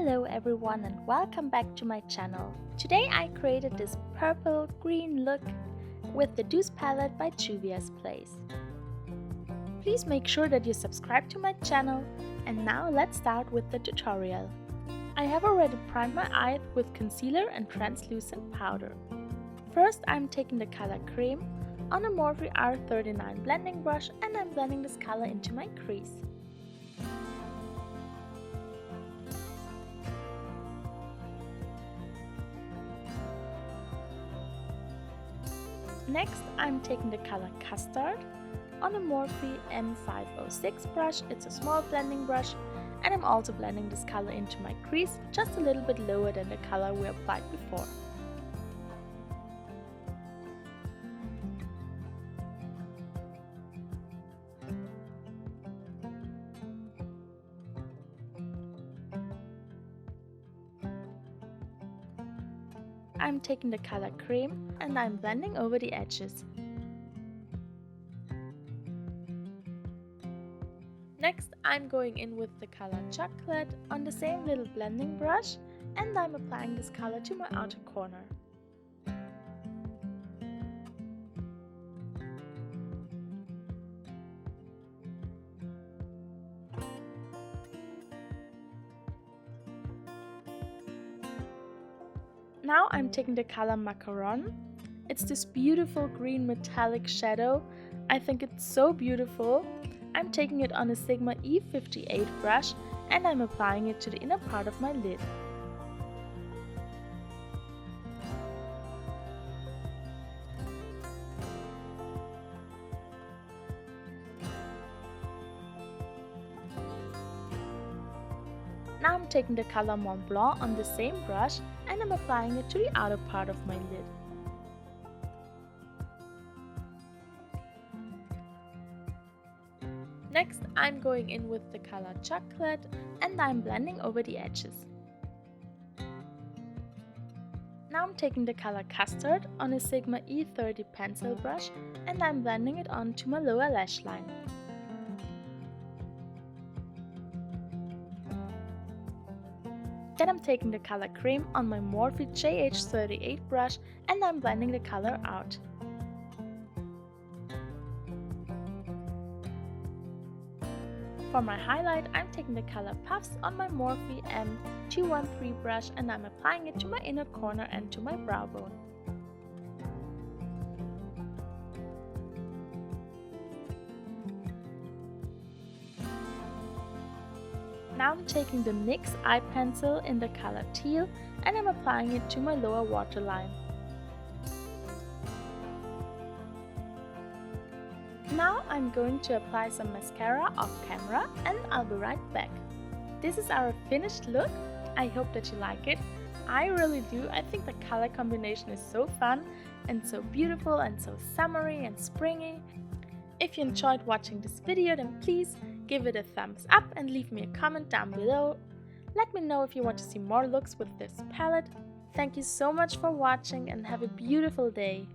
Hello everyone and welcome back to my channel. Today I created this purple green look with the Douce palette by Juvia's Place. Please make sure that you subscribe to my channel, and now let's start with the tutorial. I have already primed my eye with concealer and translucent powder. First I'm taking the color Cream on a Morphe R 39 blending brush and I'm blending this color into my crease. Next, I'm taking the color Custard on a Morphe M 506 brush. It's a small blending brush, and I'm also blending this color into my crease, just a little bit lower than the color we applied before. I'm taking the color Cream and I'm blending over the edges. Next, I'm going in with the color Chocolate on the same little blending brush and I'm applying this color to my outer corner. Now I'm taking the color Macaron. It's this beautiful green metallic shadow. I think it's so beautiful. I'm taking it on a Sigma E58 brush and I'm applying it to the inner part of my lid. Now I'm taking the color Mont Blanc on the same brush and I'm applying it to the outer part of my lid. Next, I'm going in with the color Chocolate and I'm blending over the edges. Now I'm taking the color Custard on a Sigma E30 pencil brush and I'm blending it onto my lower lash line. Then I'm taking the color Cream on my Morphe JH 38 brush and I'm blending the color out. For my highlight, I'm taking the color Puffs on my Morphe M 213 brush and I'm applying it to my inner corner and to my brow bone. Now I'm taking the NYX Eye pencil in the color Teal and I'm applying it to my lower waterline. Now I'm going to apply some mascara off camera and I'll be right back. This is our finished look. I hope that you like it. I really do. I think the color combination is so fun and so beautiful and so summery and springy. If you enjoyed watching this video, then please give it a thumbs up and leave me a comment down below. Let me know if you want to see more looks with this palette. Thank you so much for watching and have a beautiful day.